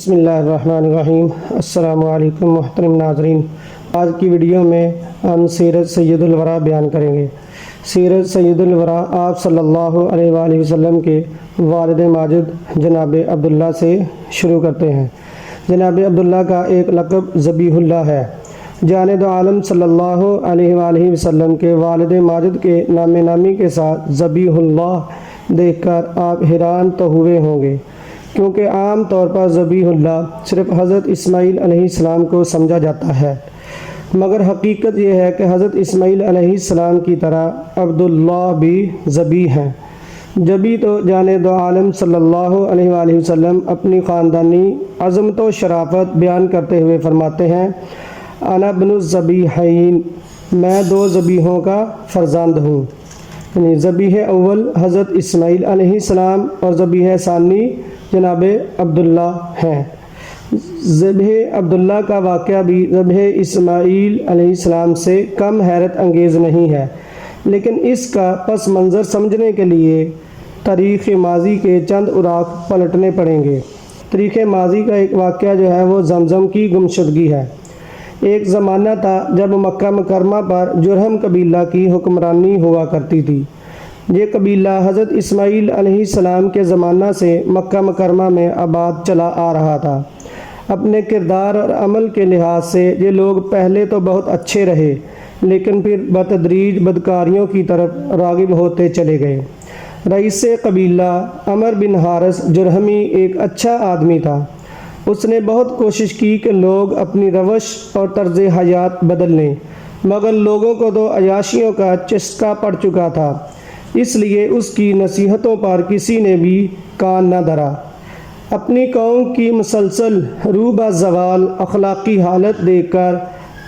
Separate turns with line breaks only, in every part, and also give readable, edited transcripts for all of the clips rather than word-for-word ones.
بسم اللہ الرحمن الرحیم۔ السلام علیکم محترم ناظرین، آج کی ویڈیو میں ہم سیرت سید الورا بیان کریں گے۔ سیرت سید الورا آپ صلی اللہ علیہ وآلہ وسلم کے والد ماجد جناب عبداللہ سے شروع کرتے ہیں۔ جناب عبداللہ کا ایک لقب ذبیح اللہ ہے۔ جان دو عالم صلی اللہ علیہ وآلہ وسلم کے والد ماجد کے نام نامی کے ساتھ ذبیح اللہ دیکھ کر آپ حیران تو ہوئے ہوں گے، کیونکہ عام طور پر ذبیح اللہ صرف حضرت اسماعیل علیہ السلام کو سمجھا جاتا ہے، مگر حقیقت یہ ہے کہ حضرت اسماعیل علیہ السلام کی طرح عبداللہ بھی ذبیح ہیں۔ جبھی تو جان دو عالم صلی اللہ علیہ وآلہ وسلم اپنی خاندانی عظمت و شرافت بیان کرتے ہوئے فرماتے ہیں، انا ابن الذبیحین، میں دو ذبیحوں کا فرزند ہوں، یعنی ذبیح اول حضرت اسماعیل علیہ السلام اور ذبیح ثانی جناب عبداللہ ہیں۔ ذبح عبداللہ کا واقعہ بھی ذبح اسماعیل علیہ السلام سے کم حیرت انگیز نہیں ہے، لیکن اس کا پس منظر سمجھنے کے لیے تاریخ ماضی کے چند اوراق پلٹنے پڑیں گے۔ تاریخ ماضی کا ایک واقعہ جو ہے وہ زمزم کی گمشدگی ہے۔ ایک زمانہ تھا جب مکہ مکرمہ پر جرہم قبیلہ کی حکمرانی ہوا کرتی تھی۔ یہ قبیلہ حضرت اسماعیل علیہ السلام کے زمانہ سے مکہ مکرمہ میں آباد چلا آ رہا تھا۔ اپنے کردار اور عمل کے لحاظ سے یہ لوگ پہلے تو بہت اچھے رہے، لیکن پھر بتدریج بدکاریوں کی طرف راغب ہوتے چلے گئے۔ رئیس قبیلہ عمر بن حارث جرہمی ایک اچھا آدمی تھا۔ اس نے بہت کوشش کی کہ لوگ اپنی روش اور طرز حیات بدل لیں، مگر لوگوں کو تو عیاشیوں کا چسکا پڑ چکا تھا، اس لیے اس کی نصیحتوں پر کسی نے بھی کان نہ دھرا۔ اپنی قوم کی مسلسل روح بزوال اخلاقی حالت دیکھ کر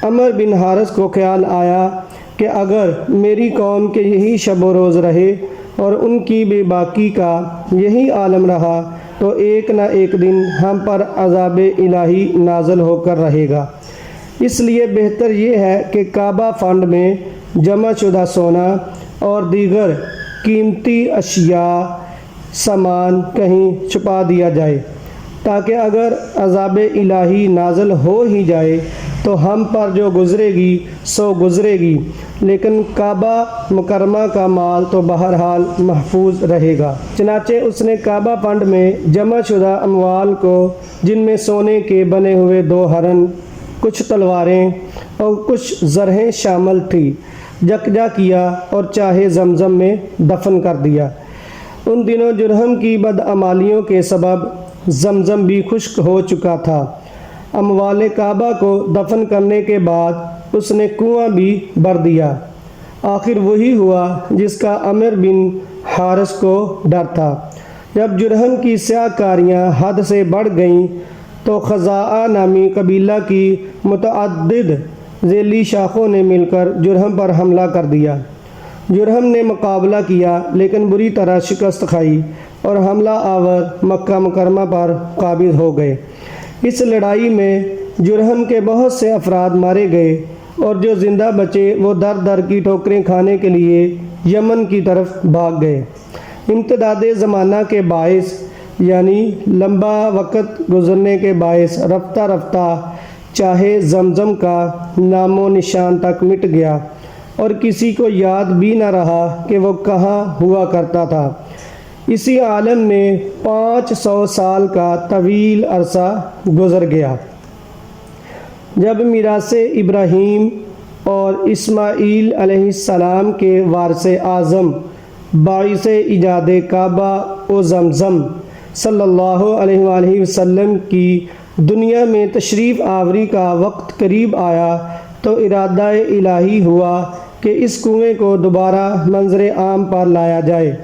عمر بن حارث کو خیال آیا کہ اگر میری قوم کے یہی شب و روز رہے اور ان کی بے باکی کا یہی عالم رہا تو ایک نہ ایک دن ہم پر عذاب الہی نازل ہو کر رہے گا۔ اس لیے بہتر یہ ہے کہ کعبہ فنڈ میں جمع شدہ سونا اور دیگر قیمتی اشیاء سامان کہیں چھپا دیا جائے، تاکہ اگر عذاب الہی نازل ہو ہی جائے تو ہم پر جو گزرے گی سو گزرے گی، لیکن کعبہ مکرمہ کا مال تو بہرحال محفوظ رہے گا۔ چنانچہ اس نے کعبہ فنڈ میں جمع شدہ اموال کو، جن میں سونے کے بنے ہوئے 2 ہرن، کچھ تلواریں اور کچھ زرہیں شامل تھی، یکجا کیا اور چاہے زمزم میں دفن کر دیا۔ ان دنوں جرہم کی بدعمالیوں کے سبب زمزم بھی خشک ہو چکا تھا۔ اموال کعبہ کو دفن کرنے کے بعد اس نے کنواں بھی بھر دیا۔ آخر وہی ہوا جس کا عمر بن حارث کو ڈر تھا۔ جب جرہم کی سیاہ کاریاں حد سے بڑھ گئیں تو خزاعہ نامی قبیلہ کی متعدد ذیلی شاخوں نے مل کر جرہم پر حملہ کر دیا۔ جرہم نے مقابلہ کیا لیکن بری طرح شکست کھائی اور حملہ آور مکہ مکرمہ پر قابض ہو گئے۔ اس لڑائی میں جرہم کے بہت سے افراد مارے گئے اور جو زندہ بچے وہ در در کی ٹھوکریں کھانے کے لیے یمن کی طرف بھاگ گئے۔ امتداد زمانہ کے باعث، یعنی لمبا وقت گزرنے کے باعث، رفتہ رفتہ چاہے زمزم کا نام و نشان تک مٹ گیا اور کسی کو یاد بھی نہ رہا کہ وہ کہاں ہوا کرتا تھا۔ اسی عالم میں 500 سال کا طویل عرصہ گزر گیا۔ جب میراث ابراہیم اور اسماعیل علیہ السلام کے وارث اعظم باعث ایجاد کعبہ و زمزم صلی اللہ علیہ وآلہ وسلم کی دنیا میں تشریف آوری کا وقت قریب آیا تو ارادہ الہی ہوا کہ اس کنویں کو دوبارہ منظر عام پر لایا جائے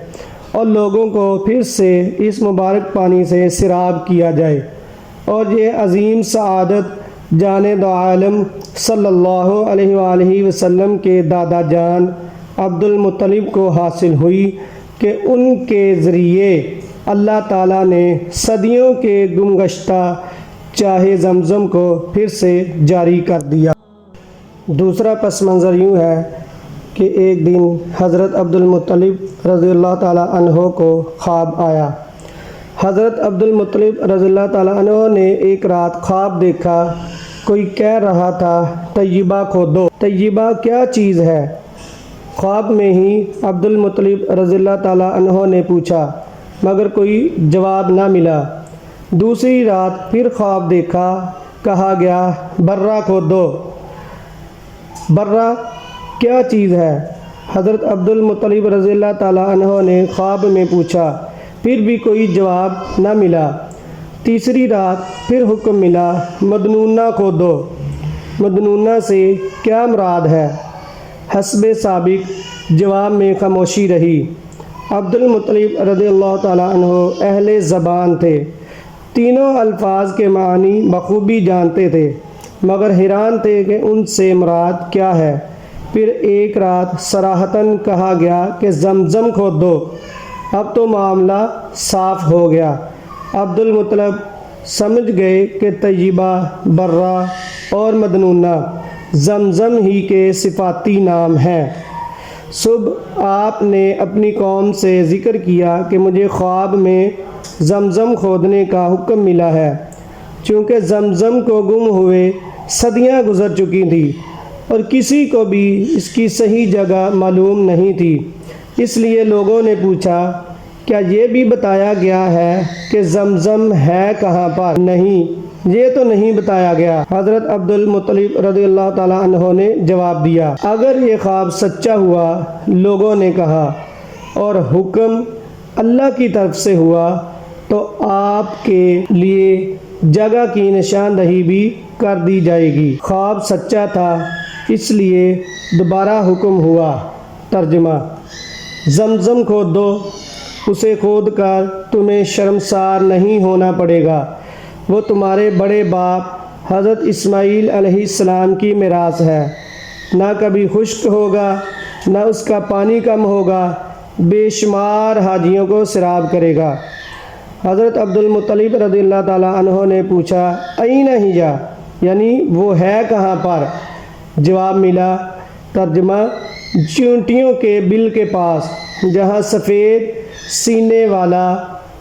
اور لوگوں کو پھر سے اس مبارک پانی سے سیراب کیا جائے، اور یہ عظیم سعادت جان دو عالم صلی اللہ علیہ وآلہ وسلم کے دادا جان عبد المطلب کو حاصل ہوئی کہ ان کے ذریعے اللہ تعالیٰ نے صدیوں کے گمگشتہ چاہے زمزم کو پھر سے جاری کر دیا۔ دوسرا پس منظر یوں ہے کہ ایک دن حضرت عبد المطلب رضی اللہ تعالیٰ عنہ کو خواب آیا۔ حضرت عبد المطلب رضی اللہ تعالیٰ عنہ نے ایک رات خواب دیکھا، کوئی کہہ رہا تھا طیبہ کھودو، طیبہ کیا چیز ہے؟ خواب میں ہی عبد المطلب رضی اللہ تعالیٰ عنہ نے پوچھا، مگر کوئی جواب نہ ملا۔ دوسری رات پھر خواب دیکھا، کہا گیا برہ کھودو، برہ کیا چیز ہے؟ حضرت عبد المطلب رضی اللہ تعالیٰ عنہ نے خواب میں پوچھا، پھر بھی کوئی جواب نہ ملا۔ تیسری رات پھر حکم ملا مدنونہ کھودو، مدنونہ سے کیا مراد ہے؟ حسب سابق جواب میں خاموشی رہی۔ عبد المطلب رضی اللہ تعالیٰ عنہ اہل زبان تھے، تینوں الفاظ کے معنی بخوبی جانتے تھے، مگر حیران تھے کہ ان سے مراد کیا ہے۔ پھر ایک رات صراحتاً کہا گیا کہ زمزم کھودو، اب تو معاملہ صاف ہو گیا۔ عبد المطلب سمجھ گئے کہ طیبہ، برہ اور مدنونہ زمزم ہی کے صفاتی نام ہیں۔ صبح آپ نے اپنی قوم سے ذکر کیا کہ مجھے خواب میں زمزم کھودنے کا حکم ملا ہے، چونکہ زمزم کو گم ہوئے صدیاں گزر چکی تھیں اور کسی کو بھی اس کی صحیح جگہ معلوم نہیں تھی۔ اس لیے لوگوں نے پوچھا، کیا یہ بھی بتایا گیا ہے کہ زمزم ہے کہاں پر؟ نہیں، یہ تو نہیں بتایا گیا۔ حضرت عبد المطلب رضی اللہ تعالیٰ عنہ نے جواب دیا، اگر یہ خواب سچا ہوا، لوگوں نے کہا، اور حکم اللہ کی طرف سے ہوا، تو آپ کے لیے جگہ کی نشاندہی بھی کر دی جائے گی۔ خواب سچا تھا، اس لیے دوبارہ حکم ہوا۔ ترجمہ: زمزم کھودو، اسے کھود کر تمہیں شرمسار نہیں ہونا پڑے گا، وہ تمہارے بڑے باپ حضرت اسماعیل علیہ السلام کی میراث ہے، نہ کبھی خشک ہوگا، نہ اس کا پانی کم ہوگا، بے شمار حاجیوں کو سیراب کرے گا۔ حضرت عبد المطلب رضی اللہ تعالیٰ عنہ نے پوچھا، این ہیہ، یعنی وہ ہے کہاں پر؟ جواب ملا، ترجمہ: چیونٹیوں کے بل کے پاس، جہاں سفید سینے والا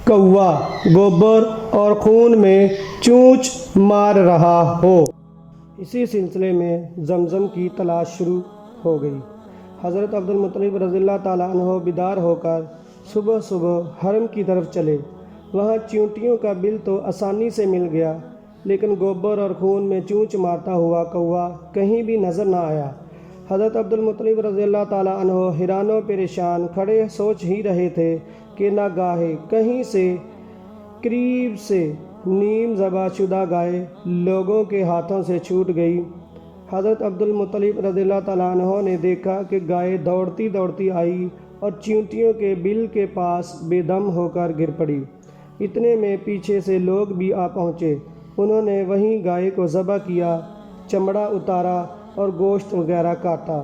کوا گوبر اور خون میں چونچ مار رہا ہو۔ اسی سلسلے میں زمزم کی تلاش شروع ہو گئی۔ حضرت عبد المطلب رضی اللہ تعالیٰ عنہ بیدار ہو کر صبح صبح حرم کی طرف چلے۔ وہاں چیونٹیوں کا بل تو آسانی سے مل گیا، لیکن گوبر اور خون میں چونچ مارتا ہوا کوا کہیں بھی نظر نہ آیا۔ حضرت عبد المطلب رضی اللہ تعالیٰ عنہ حیران و پریشان کھڑے سوچ ہی رہے تھے کہ ناگاہے کہیں سے قریب سے نیم ذبح شدہ گائے لوگوں کے ہاتھوں سے چھوٹ گئی۔ حضرت عبد المطلب رضی اللہ تعالیٰ عنہ نے دیکھا کہ گائے دوڑتی دوڑتی آئی اور چیونٹیوں کے بل کے پاس بے دم ہو کر گر پڑی۔ اتنے میں پیچھے سے لوگ بھی آ پہنچے۔ انہوں نے وہیں گائے کو ذبح کیا، چمڑا اتارا اور گوشت وغیرہ کاٹا۔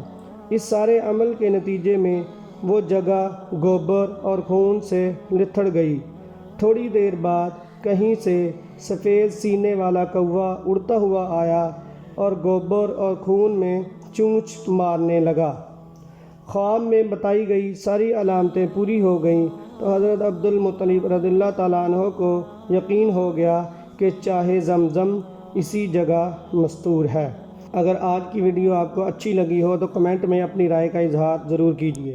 اس سارے عمل کے نتیجے میں وہ جگہ گوبر اور خون سے لتھڑ گئی۔ تھوڑی دیر بعد کہیں سے سفید سینے والا کوا اڑتا ہوا آیا اور گوبر اور خون میں چونچ مارنے لگا۔ خواب میں بتائی گئی ساری علامتیں پوری ہو گئیں تو حضرت عبد المطلب رضی اللہ تعالیٰ عنہ کو یقین ہو گیا کہ چاہے زمزم اسی جگہ مستور ہے۔ اگر آج کی ویڈیو آپ کو اچھی لگی ہو تو کمنٹ میں اپنی رائے کا اظہار ضرور کیجیے۔